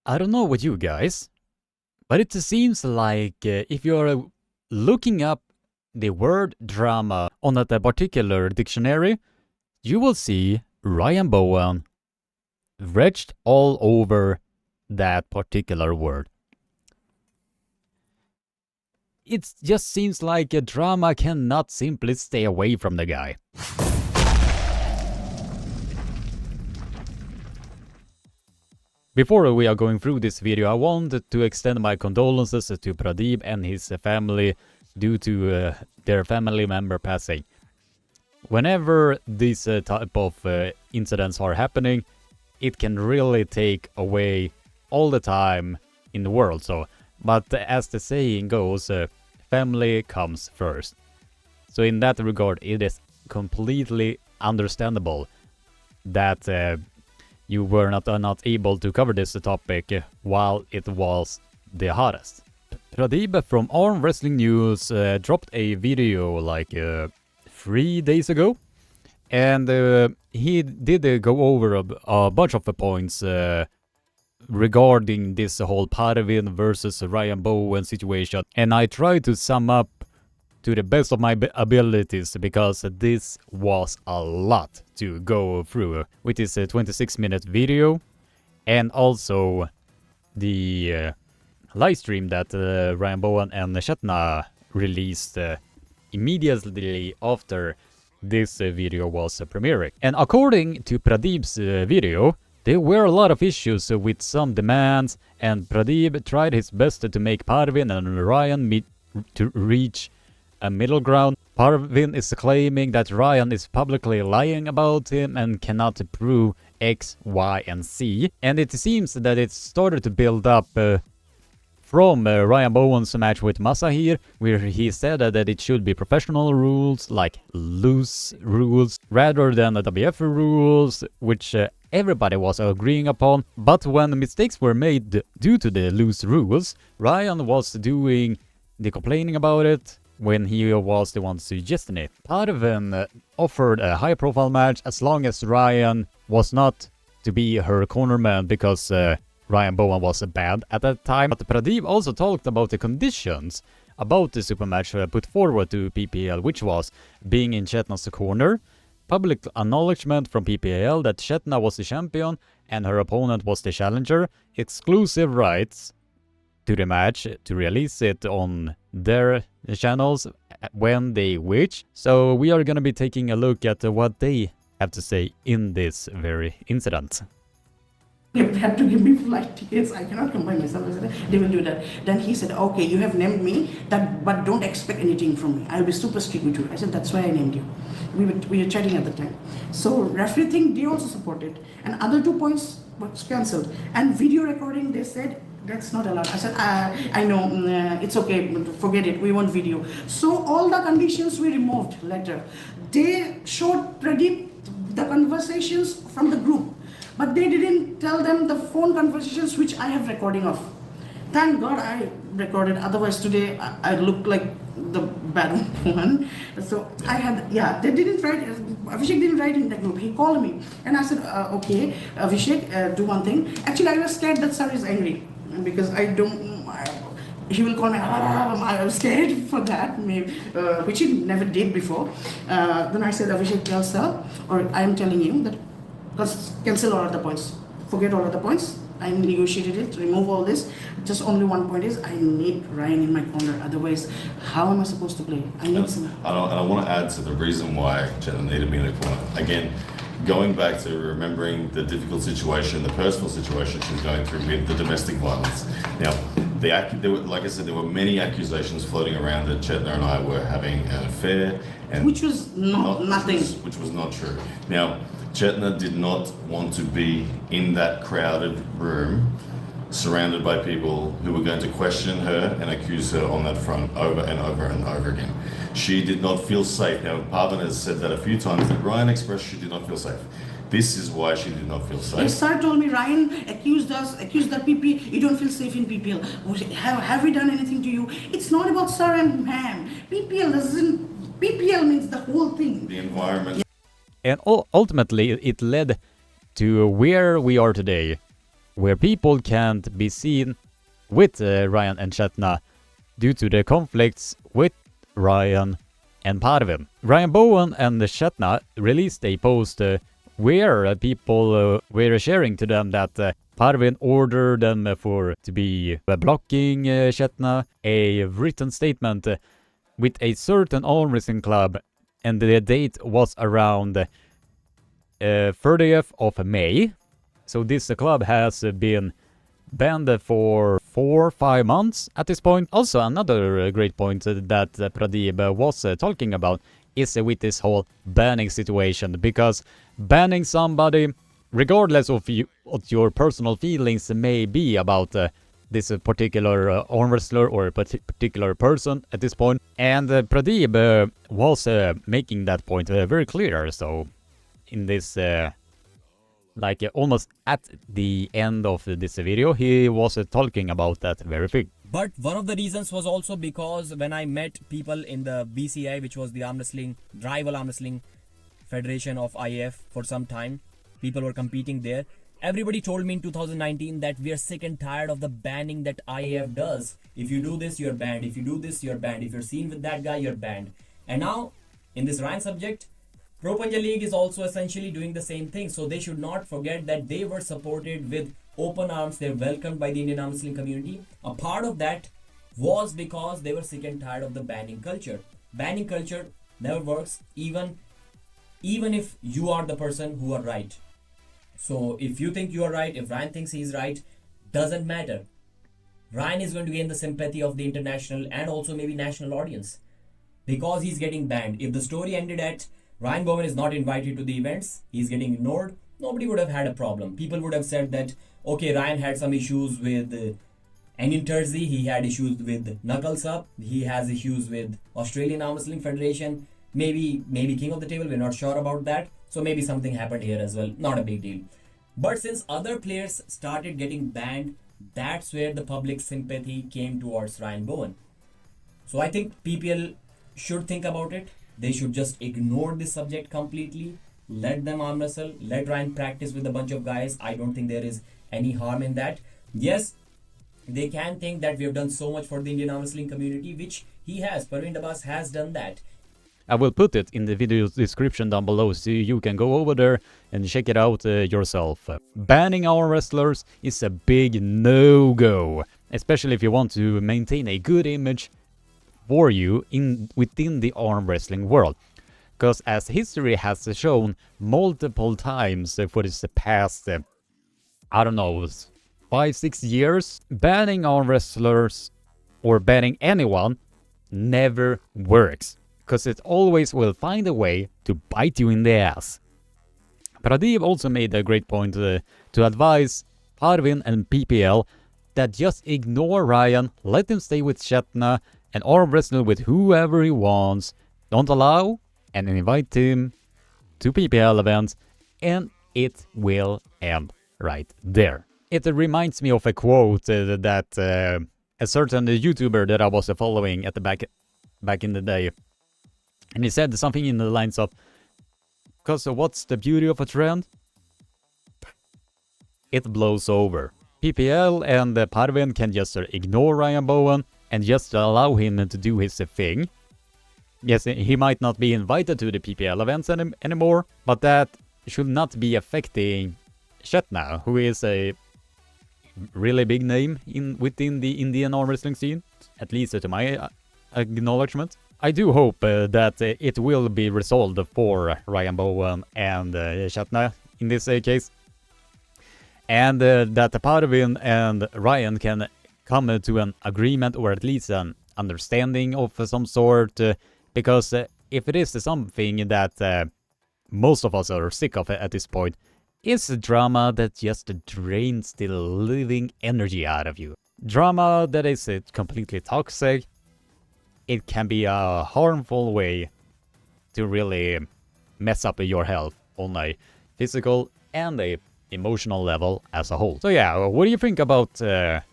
I don't know what you guys, but it seems like if you're looking up the word drama on that particular dictionary, you will see Ryan Bowen wretched all over that particular word. It just seems like a drama cannot simply stay away from the guy. Before we are going through this video, I wanted to extend my condolences to Pradeep and his family due to their family member passing. Whenever these type of incidents are happening, it can really take away all the time in the world. But as the saying goes, family comes first. So in that regard, it is completely understandable that you were not able to cover this topic while it was the hottest. Pradeep from Armwrestling dropped a video like 3 days ago, and he did go over a bunch of points regarding this whole Parvin versus Ryan Bowen situation, and I tried to sum up to the best of my abilities because this was a lot to go through with this 26-minute video, and also the live stream that Ryan Bowen and Shetna released immediately after this video was premiering. And according to Pradeep's video, there were a lot of issues with some demands, and Pradeep tried his best to make Parvin and Ryan meet to reach a middle ground. Parvin is claiming that Ryan is publicly lying about him and cannot prove X, Y, and Z. And it seems that it started to build up from Ryan Bowen's match with Masahir, where he said that it should be professional rules, like loose rules, rather than the WF rules, which everybody was agreeing upon. But when mistakes were made due to the loose rules, Ryan was doing the complaining about it when he was the one suggesting it. Parvin offered a high-profile match as long as Ryan was not to be her cornerman, because Ryan Bowen was bad at that time. But Pradeep also talked about the conditions about the super match put forward to PPL, which was being in Chetna's corner, public acknowledgement from PPL that Chetna was the champion and her opponent was the challenger, exclusive rights to the match to release it on their channels when they wish. So we are gonna be taking a look at what they have to say in this very incident. You have to give me flight tickets. I cannot combine myself. I said, they will do that. Then he said, okay, you have named me, but don't expect anything from me. I'll be super strict with you. I said, that's why I named you. We were chatting at the time. So referee thing, they also supported. And other 2 points was cancelled. And video recording, they said, that's not allowed. I said, I know, it's okay, forget it, we want video. So all the conditions we removed later. They showed Pradeep the conversations from the group, but they didn't tell them the phone conversations which I have recording of. Thank God I recorded, otherwise today I look like the bad one. So I had, they didn't write, Abhishek didn't write in the group, he called me. And I said, okay, Abhishek, do one thing. Actually, I was scared that sir is angry, because he will call me, I was scared for that, maybe, which he never did before. Then I said, Abhishek, tell sir, or I am telling you that, cancel all of the points, forget all of the points, I negotiated it, remove all this, just only one point is, I need Ryan in my corner, otherwise, how am I supposed to play? I need some. And I want to add to the reason why Chetna needed me in the corner. Again, going back to remembering the difficult situation, the personal situation she's going through with the domestic violence. Now, there were, like I said, there were many accusations floating around that Chetna and I were having an affair, and which was nothing. Which was not true. Now, Chetna did not want to be in that crowded room, surrounded by people who were going to question her and accuse her on that front over and over and over again. She did not feel safe. Now, Parvin has said that a few times, that Ryan expressed she did not feel safe. This is why she did not feel safe. Yes, sir told me, Ryan accused the PP, you don't feel safe in PPL. Have we done anything to you? It's not about sir and ma'am. PPL means the whole thing. The environment. And ultimately, it led to where we are today. where people can't be seen with Ryan and Chetna due to the conflicts with Ryan and Parvin. Ryan Bowen and Chetna released a post where people were sharing to them that Parvin ordered them to be blocking Chetna, a written statement with a certain arm wrestling club, and the date was around 30th of May. So this club has been banned for 4 or 5 months at this point. Also, another great point that Pradeep was talking about is with this whole banning situation, because banning somebody, regardless of what your personal feelings may be about this particular arm wrestler or a particular person at this point, and Pradeep was making that point very clear. So in this almost at the end of this video, he was talking about that very thing. But one of the reasons was also because when I met people in the BCI, which was the rival arm wrestling federation of IAF for some time, people were competing there. Everybody told me in 2019 that we are sick and tired of the banning that IAF does. If you do this, you're banned. If you do this, you're banned. If you're seen with that guy, you're banned. And now, in this Ryan subject, Pro Punja League is also essentially doing the same thing. So they should not forget that they were supported with open arms. They're welcomed by the Indian arm wrestling community. A part of that was because they were sick and tired of the banning culture. Banning culture never works, even if you are the person who are right. So if you think you are right, if Ryan thinks he's right, doesn't matter. Ryan is going to gain the sympathy of the international and also maybe national audience because he's getting banned. If the story ended at Ryan Bowen is not invited to the events, he's getting ignored, nobody would have had a problem. People would have said that, okay, Ryan had some issues with Engin Terzi, he had issues with Knuckles Up, he has issues with Australian Arm Wrestling Federation, maybe King of the Table, we're not sure about that. So maybe something happened here as well, not a big deal. But since other players started getting banned, that's where the public sympathy came towards Ryan Bowen. So I think PPL should think about it. They should just ignore this subject completely. Let them arm wrestle. Let Ryan practice with a bunch of guys. I don't think there is any harm in that. Yes, they can think that we have done so much for the Indian arm wrestling community, which he has. Parvin Dabas has done that. I will put it in the video description down below so you can go over there and check it out yourself. Banning arm wrestlers is a big no-go, especially if you want to maintain a good image for you within the arm wrestling world. Because as history has shown multiple times for this past, 5-6 years, banning arm wrestlers or banning anyone never works. Because it always will find a way to bite you in the ass. Pradeep also made a great point to advise Parvin and PPL that just ignore Ryan, let him stay with Chetna and arm wrestle with whoever he wants, don't allow and invite him to PPL events, and it will end right there. It reminds me of a quote that a certain YouTuber that I was following at the back in the day. And he said something in the lines of, because what's the beauty of a trend? It blows over. PPL and Parvin can just ignore Ryan Bowen and just allow him to do his thing. Yes, he might not be invited to the PPL events anymore, but that should not be affecting Chetna, who is a really big name within the Indian arm wrestling scene, at least to my acknowledgement. I do hope that it will be resolved for Ryan Bowen and Chetna in this case, and that Parvin and Ryan can come to an agreement or at least an understanding of some sort, because if it is something that most of us are sick of at this point, it's drama that just drains the living energy out of you. Drama that is completely toxic. It can be a harmful way to really mess up your health on a physical and a emotional level as a whole. So yeah, what do you think about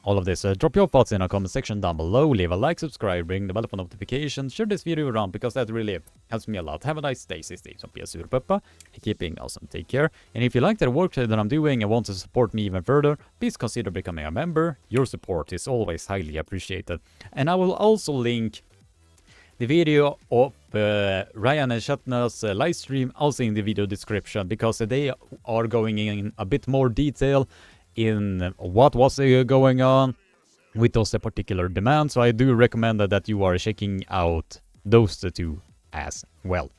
all of this? Drop your thoughts in the comment section down below, leave a like, subscribe, ring the bell for notifications, share this video around because that really helps me a lot. Have a nice day, stay safe, don't be a surpuppa, keep being awesome, take care. And if you like the work that I'm doing and want to support me even further, please consider becoming a member. Your support is always highly appreciated. And I will also link the video of Ryan and Shatner's live stream also in the video description, because they are going in a bit more detail in what was going on with those particular demands. So I do recommend that you are checking out those two as well.